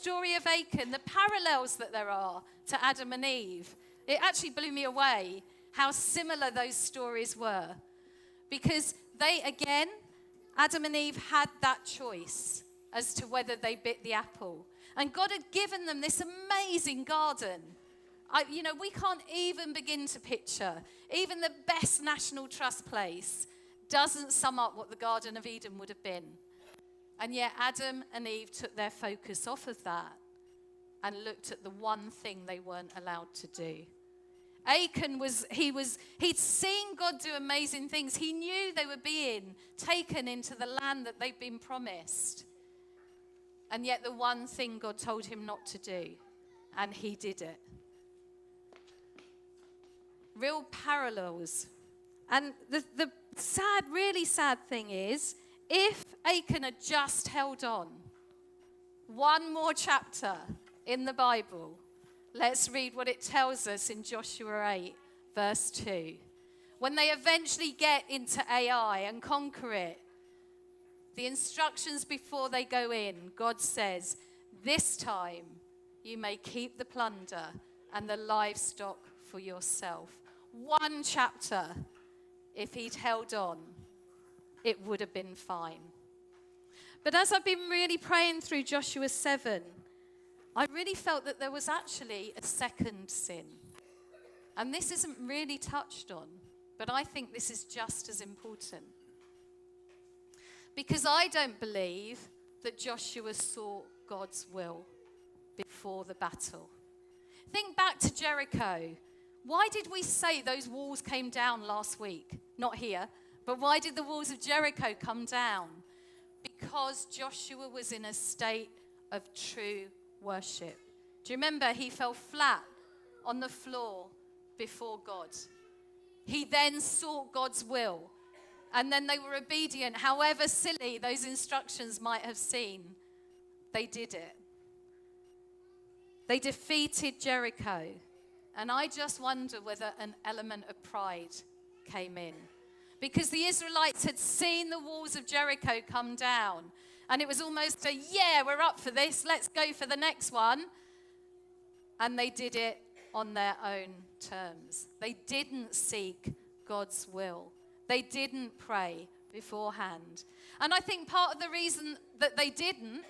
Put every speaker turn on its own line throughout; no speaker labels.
story of Achan, the parallels that there are to Adam and Eve, it actually blew me away how similar those stories were. Because they, again, Adam and Eve had that choice as to whether they bit the apple. And God had given them this amazing garden. We can't even begin to picture. Even the best National Trust place doesn't sum up what the Garden of Eden would have been. And yet Adam and Eve took their focus off of that and looked at the one thing they weren't allowed to do. Achan he'd seen God do amazing things. He knew they were being taken into the land that they'd been promised. And yet the one thing God told him not to do, and he did it. Real parallels. And the sad, really sad thing is, if Achan had just held on one more chapter in the Bible, let's read what it tells us in Joshua 8, verse 2. When they eventually get into Ai and conquer it, the instructions before they go in, God says, this time you may keep the plunder and the livestock for yourself. One chapter, if he'd held on, it would have been fine. But as I've been really praying through Joshua 7, I really felt that there was actually a second sin. And this isn't really touched on, but I think this is just as important. Because I don't believe that Joshua saw God's will before the battle. Think back to Jericho. Why did we say those walls came down last week? Not here, but why did the walls of Jericho come down? Because Joshua was in a state of true worship. Do you remember? He fell flat on the floor before God. He then sought God's will. And then they were obedient. However silly those instructions might have seemed, they did it. They defeated Jericho. And I just wonder whether an element of pride came in. Because the Israelites had seen the walls of Jericho come down. And it was almost yeah, we're up for this. Let's go for the next one. And they did it on their own terms. They didn't seek God's will. They didn't pray beforehand. And I think part of the reason that they didn't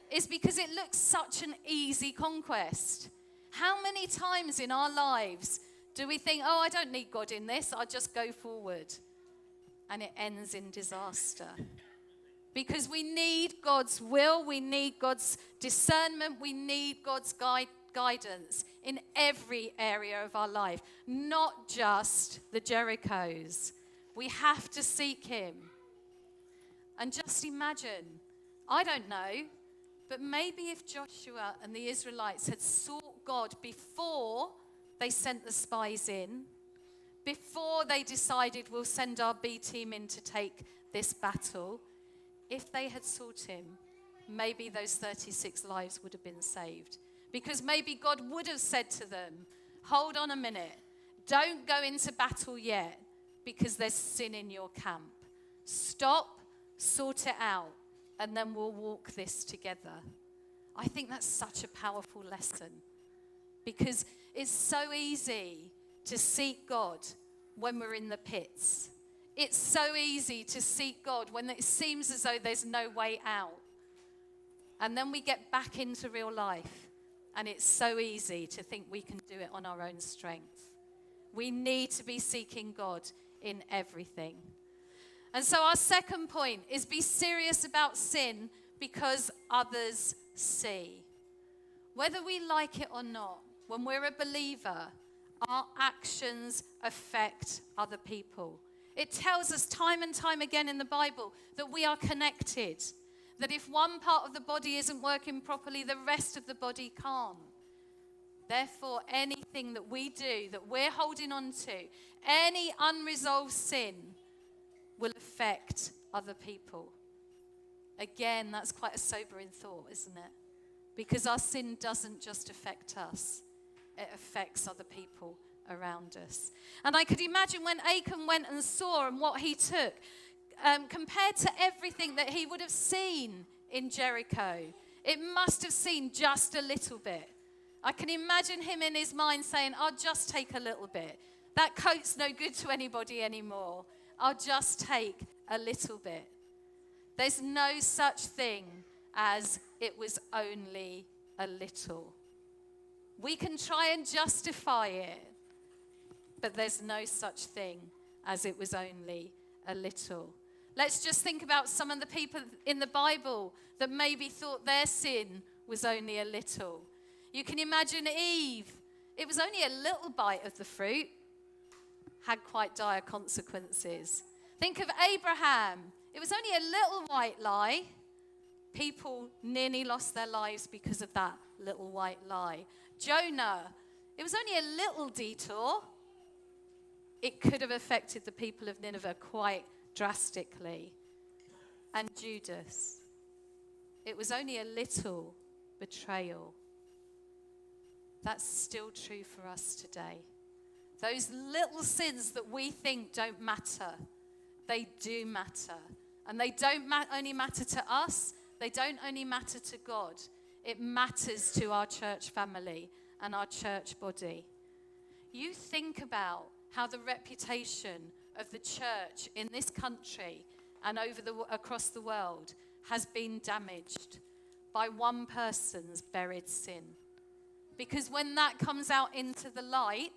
is because it looks such an easy conquest. How many times in our lives do we think, oh, I don't need God in this, I'll just go forward. And it ends in disaster. Because we need God's will, we need God's discernment, we need God's guidance in every area of our life, not just the Jerichos. We have to seek him. And just imagine, I don't know, but maybe if Joshua and the Israelites had sought God before they sent the spies in, before they decided we'll send our B team in to take this battle, if they had sought him, maybe those 36 lives would have been saved. Because maybe God would have said to them, hold on a minute, don't go into battle yet, because there's sin in your camp. Stop, sort it out, and then we'll walk this together. I think that's such a powerful lesson, because it's so easy to seek God when we're in the pits. It's so easy to seek God when it seems as though there's no way out. And then we get back into real life, and it's so easy to think we can do it on our own strength. We need to be seeking God in everything. And so our second point is be serious about sin because others see. Whether we like it or not, when we're a believer, our actions affect other people. It tells us time and time again in the Bible that we are connected. That if one part of the body isn't working properly, the rest of the body can't. Therefore, anything that we do, that we're holding on to, any unresolved sin will affect other people. Again, that's quite a sobering thought, isn't it? Because our sin doesn't just affect us, it affects other people around us. And I could imagine when Achan went and saw and what he took, compared to everything that he would have seen in Jericho, It must have seemed just a little bit. I can imagine him in his mind saying, I'll just take a little bit. That coat's no good to anybody anymore. I'll just take a little bit. There's no such thing as it was only a little. We can try and justify it, but there's no such thing as it was only a little. Let's just think about some of the people in the Bible that maybe thought their sin was only a little. You can imagine Eve. It was only a little bite of the fruit. Had quite dire consequences. Think of Abraham. It was only a little white lie. People nearly lost their lives because of that little white lie. Jonah. It was only a little detour. It could have affected the people of Nineveh quite drastically. And Judas. It was only a little betrayal. That's still true for us today. Those little sins that we think don't matter, they do matter. And they don't only matter to us, they don't only matter to God. It matters to our church family and our church body. You think about how the reputation of the church in this country and across the world has been damaged by one person's buried sin. Because when that comes out into the light,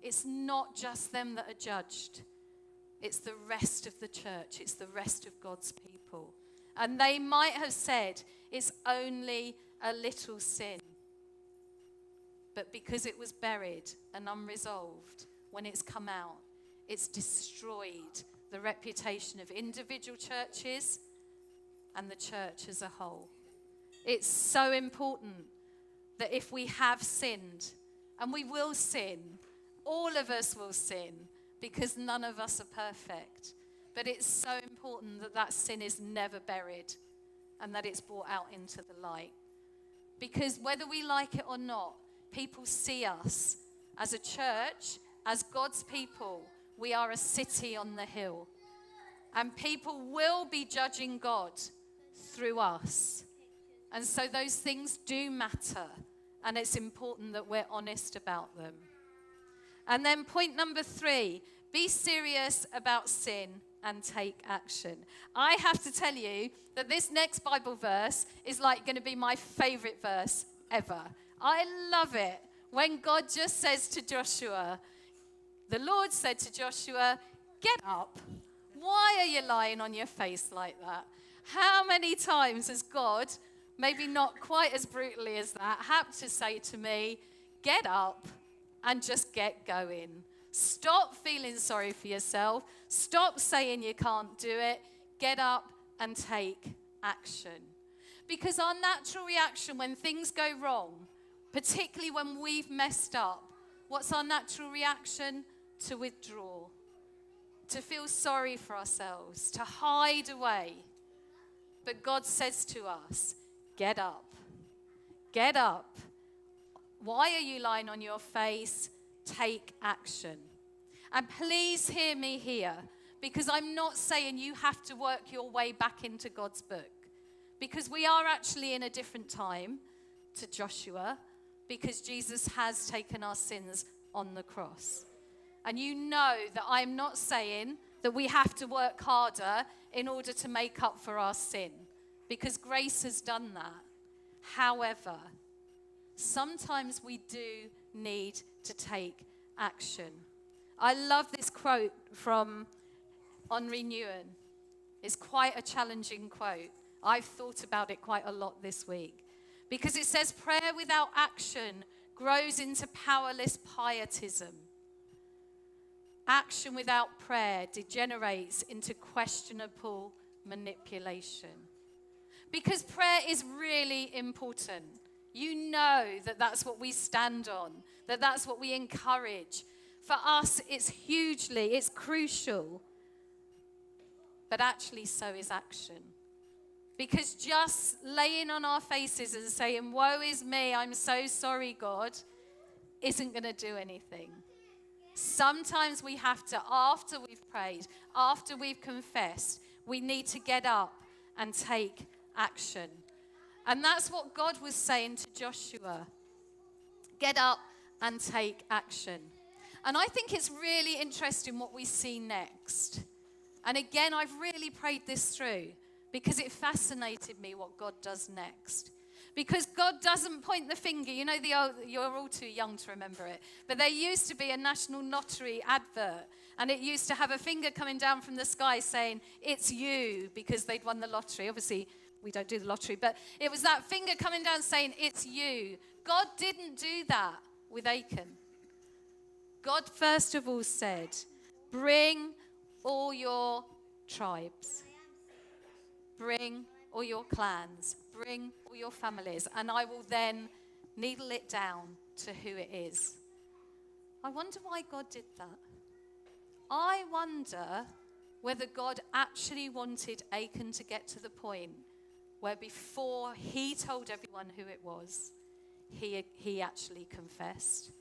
it's not just them that are judged. It's the rest of the church. It's the rest of God's people. And they might have said, it's only a little sin. But because it was buried and unresolved, when it's come out, it's destroyed the reputation of individual churches and the church as a whole. It's so important that if we have sinned, and we will sin, all of us will sin, because none of us are perfect. But it's so important that that sin is never buried and that it's brought out into the light. Because whether we like it or not, people see us as a church, as God's people. We are a city on the hill. And people will be judging God through us. And so those things do matter. And it's important that we're honest about them. And then point number 3, be serious about sin and take action. I have to tell you that this next Bible verse is like going to be my favorite verse ever. I love it when God just says to Joshua, the Lord said to Joshua, get up. Why are you lying on your face like that? How many times has God, maybe not quite as brutally as that, had to say to me, get up and just get going. Stop feeling sorry for yourself. Stop saying you can't do it. Get up and take action. Because our natural reaction when things go wrong, particularly when we've messed up, what's our natural reaction? To withdraw, to feel sorry for ourselves, to hide away. But God says to us, get up. Get up. Why are you lying on your face? Take action. And please hear me here, because I'm not saying you have to work your way back into God's book. Because we are actually in a different time to Joshua, because Jesus has taken our sins on the cross. And you know that I'm not saying that we have to work harder in order to make up for our sin, because grace has done that. However, sometimes we do need to take action. I love this quote from Henri Nouwen. It's quite a challenging quote. I've thought about it quite a lot this week, because it says, prayer without action grows into powerless pietism. Action without prayer degenerates into questionable manipulation. Because prayer is really important. You know that that's what we stand on, that that's what we encourage. For us, it's crucial. But actually, so is action. Because just laying on our faces and saying, woe is me, I'm so sorry, God, isn't going to do anything. Sometimes we have to, after we've prayed, after we've confessed, we need to get up and take action. And that's what God was saying to Joshua. Get up and take action. And I think it's really interesting what we see next. And again, I've really prayed this through because it fascinated me what God does next. Because God doesn't point the finger. You know, you're all too young to remember it. But there used to be a National Lottery advert. And it used to have a finger coming down from the sky saying, it's you, because they'd won the lottery. Obviously, we don't do the lottery. But it was that finger coming down saying, it's you. God didn't do that with Achan. God first of all said, bring all your tribes. Bring all your clans. Bring all your families. And I will then needle it down to who it is. I wonder why God did that. I wonder whether God actually wanted Achan to get to the point where before he told everyone who it was, he actually confessed.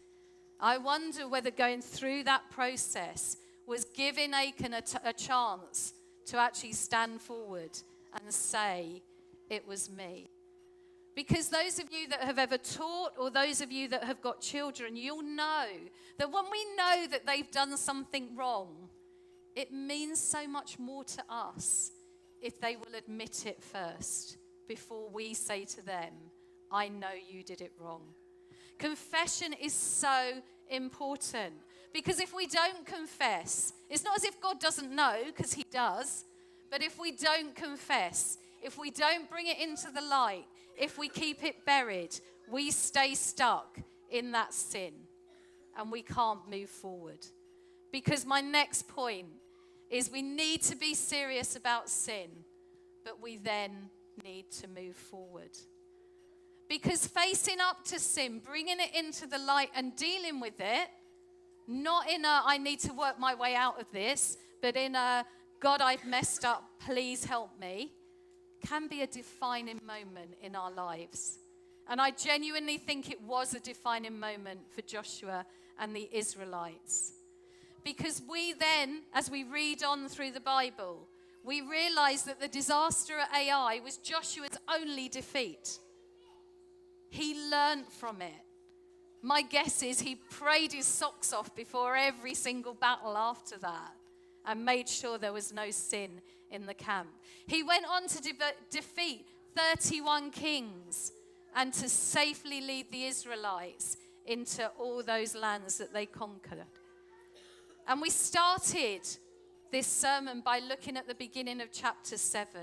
I wonder whether going through that process was giving Achan a chance to actually stand forward and say, it was me. Because those of you that have ever taught, or those of you that have got children, you'll know that when we know that they've done something wrong, it means so much more to us if they will admit it first before we say to them, I know you did it wrong. Confession is so important, because if we don't confess, it's not as if God doesn't know, because he does, but if we don't confess, if we don't bring it into the light, if we keep it buried, we stay stuck in that sin and we can't move forward. Because my next point is we need to be serious about sin, but we then need to move forward. Because facing up to sin, bringing it into the light and dealing with it, not in a, I need to work my way out of this, but in a, God, I've messed up, please help me, can be a defining moment in our lives. And I genuinely think it was a defining moment for Joshua and the Israelites. Because we then, as we read on through the Bible, we realize that the disaster at Ai was Joshua's only defeat. He learned from it. My guess is he prayed his socks off before every single battle after that and made sure there was no sin in the camp. He went on to defeat 31 kings and to safely lead the Israelites into all those lands that they conquered. And we started this sermon by looking at the beginning of chapter 7.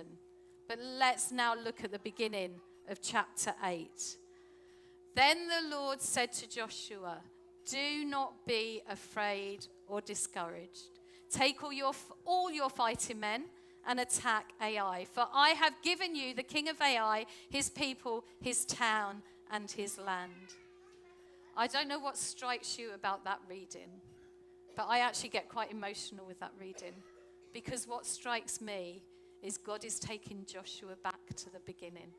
But let's now look at the beginning of chapter 8. Then the Lord said to Joshua, do not be afraid or discouraged. Take all your fighting men and attack Ai. For I have given you the king of Ai, his people, his town, and his land. I don't know what strikes you about that reading, but I actually get quite emotional with that reading. Because what strikes me is God is taking Joshua back to the beginning.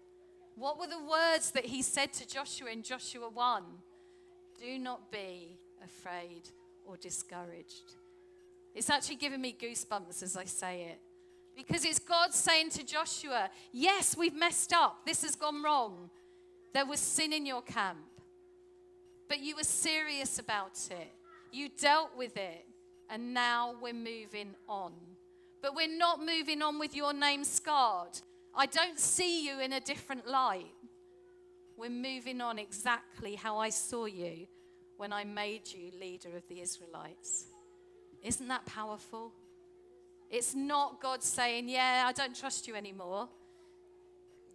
What were the words that he said to Joshua in Joshua 1? Do not be afraid or discouraged. It's actually giving me goosebumps as I say it. Because it's God saying to Joshua, yes, we've messed up. This has gone wrong. There was sin in your camp. But you were serious about it. You dealt with it. And now we're moving on. But we're not moving on with your name scarred. I don't see you in a different light. We're moving on exactly how I saw you when I made you leader of the Israelites. Isn't that powerful? It's not God saying, yeah, I don't trust you anymore.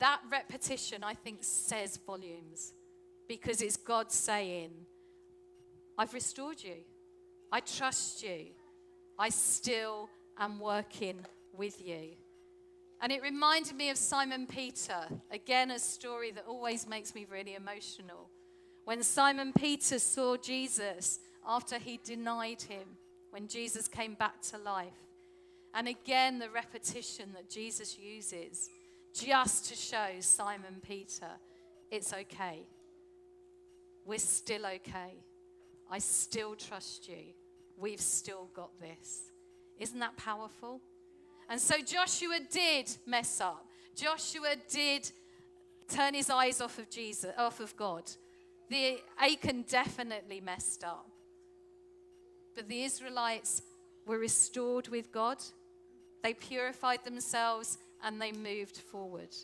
That repetition, I think, says volumes. Because it's God saying, I've restored you. I trust you. I still am working with you. And it reminded me of Simon Peter. Again, a story that always makes me really emotional. When Simon Peter saw Jesus after he denied him, when Jesus came back to life. And again, the repetition that Jesus uses just to show Simon Peter, it's okay. We're still okay. I still trust you. We've still got this. Isn't that powerful? And so Joshua did mess up. Joshua did turn his eyes off of Jesus, off of God. The Achan definitely messed up. But the Israelites were restored with God. They purified themselves and they moved forward.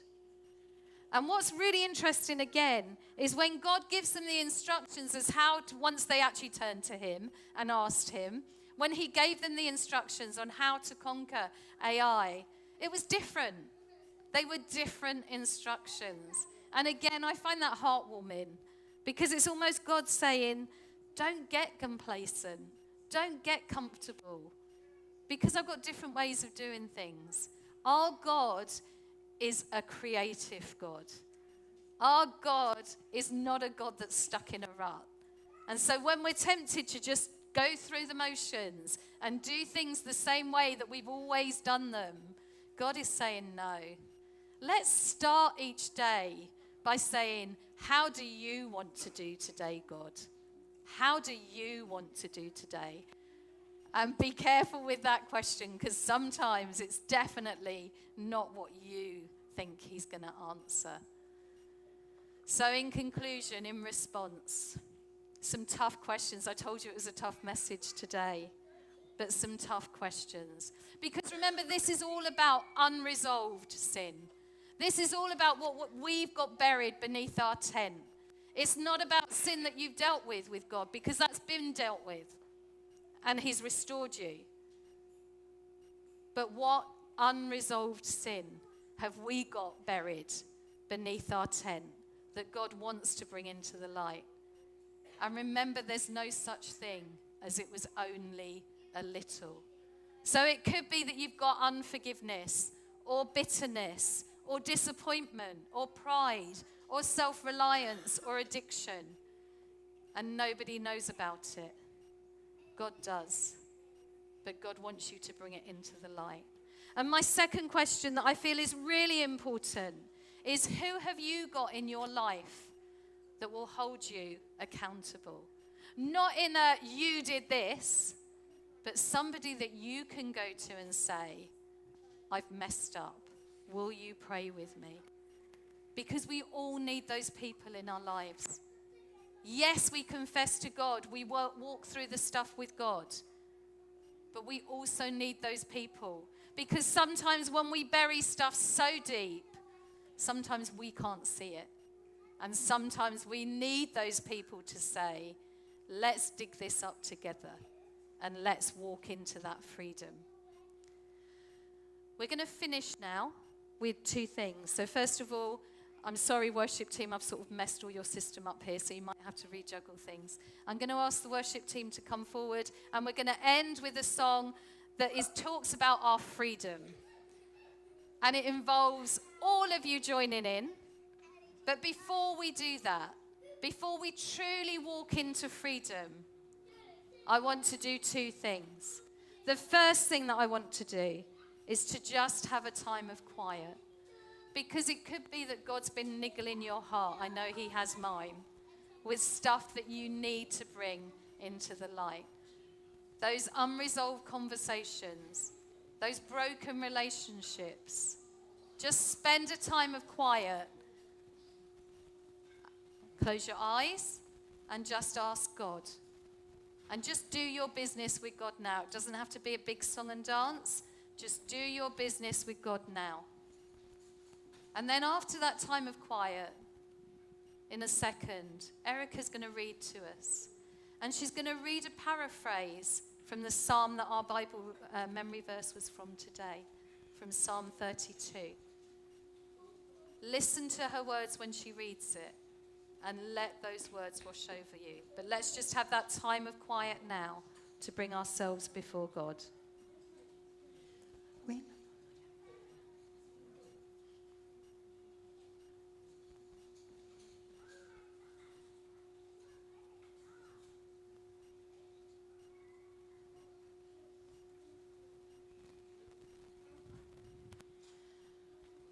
And what's really interesting again is when God gives them the instructions as how to, once they actually turned to him and asked him, when he gave them the instructions on how to conquer Ai, it was different. They were different instructions. And again, I find that heartwarming because it's almost God saying, don't get complacent. Don't get comfortable because I've got different ways of doing things. Our God is a creative God. Our God is not a God that's stuck in a rut. And so when we're tempted to just go through the motions and do things the same way that we've always done them, God is saying no. Let's start each day by saying, how do you want to do today, God? How do you want to do today? And be careful with that question because sometimes it's definitely not what you think he's going to answer. So in conclusion, in response, some tough questions. I told you it was a tough message today, but some tough questions. Because remember, this is all about unresolved sin. This is all about what we've got buried beneath our tent. It's not about sin that you've dealt with God because that's been dealt with. And he's restored you. But what unresolved sin have we got buried beneath our tent that God wants to bring into the light? And remember, there's no such thing as it was only a little. So it could be that you've got unforgiveness or bitterness or disappointment or pride or self-reliance or addiction. And nobody knows about it. God does. But God wants you to bring it into the light. And my second question that I feel is really important is, who have you got in your life that will hold you accountable? Not in a you did this, but somebody that you can go to and say, I've messed up. Will you pray with me? Because we all need those people in our lives. Yes, we confess to God. We walk through the stuff with God. But we also need those people. Because sometimes when we bury stuff so deep, sometimes we can't see it. And sometimes we need those people to say, let's dig this up together and let's walk into that freedom. We're going to finish now with two things. So first of all, I'm sorry, worship team, I've sort of messed all your system up here, so you might have to rejuggle things. I'm going to ask the worship team to come forward, and we're going to end with a song that talks about our freedom. And it involves all of you joining in. But before we do that, before we truly walk into freedom, I want to do two things. The first thing that I want to do is to just have a time of quiet. Because it could be that God's been niggling your heart, I know he has mine, with stuff that you need to bring into the light. Those unresolved conversations, those broken relationships. Just spend a time of quiet. Close your eyes and just ask God. And just do your business with God now. It doesn't have to be a big song and dance. Just do your business with God now. And then after that time of quiet, in a second, Erica's going to read to us. And she's going to read a paraphrase from the psalm that our Bible memory verse was from today, from Psalm 32. Listen to her words when she reads it, and let those words wash over you. But let's just have that time of quiet now to bring ourselves before God.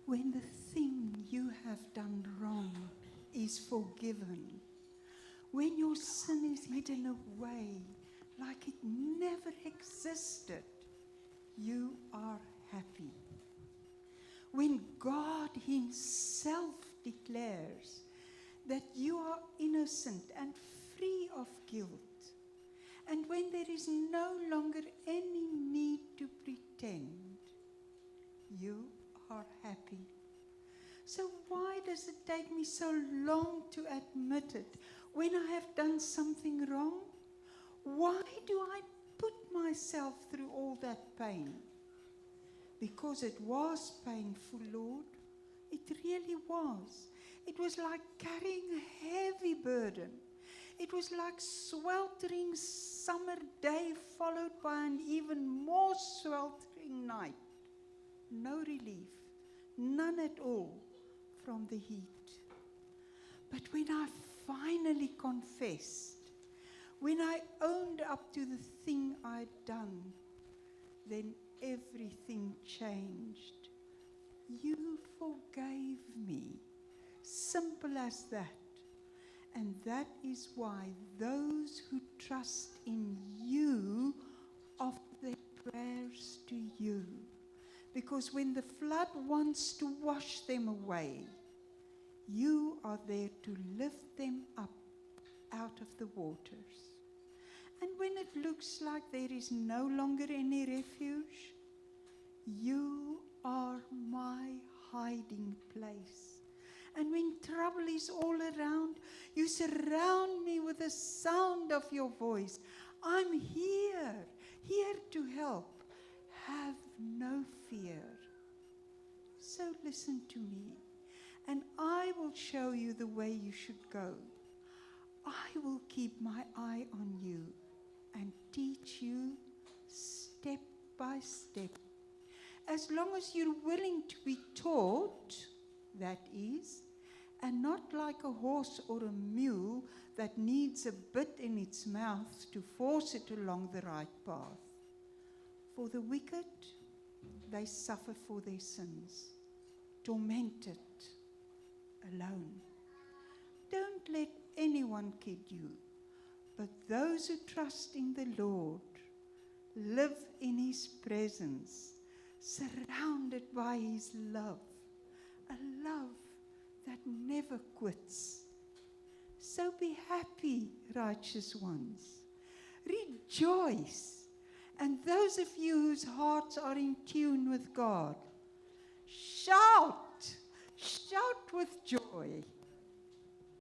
When the thing you have done wrong is forgiven, when your sin is hidden away like it never existed, you are happy. When God himself declares that you are innocent and free of guilt. And when there is no longer any need to pretend, you are happy. So why does it take me so long to admit it when I have done something wrong? Why do I put myself through all that pain? Because it was painful, Lord. It really was. It was like carrying a heavy burden. It was like sweltering summer day followed by an even more sweltering night. No relief, none at all from the heat. But when I finally confessed, when I owned up to the thing I'd done, then everything changed. You forgave me. Simple as that. And that is why those who trust in you offer their prayers to you. Because when the flood wants to wash them away, you are there to lift them up out of the waters. And when it looks like there is no longer any refuge, you are my hiding place. And when trouble is all around, you surround me with the sound of your voice. I'm here to help. Have no fear. So listen to me, and I will show you the way you should go. I will keep my eye on you and teach you step by step. As long as you're willing to be taught, that is, and not like a horse or a mule that needs a bit in its mouth to force it along the right path. For the wicked, they suffer for their sins, tormented, alone. Don't let anyone kid you, but those who trust in the Lord live in His presence, surrounded by His love, a love that never quits. So be happy, righteous ones. Rejoice. And those of you whose hearts are in tune with God, shout with joy.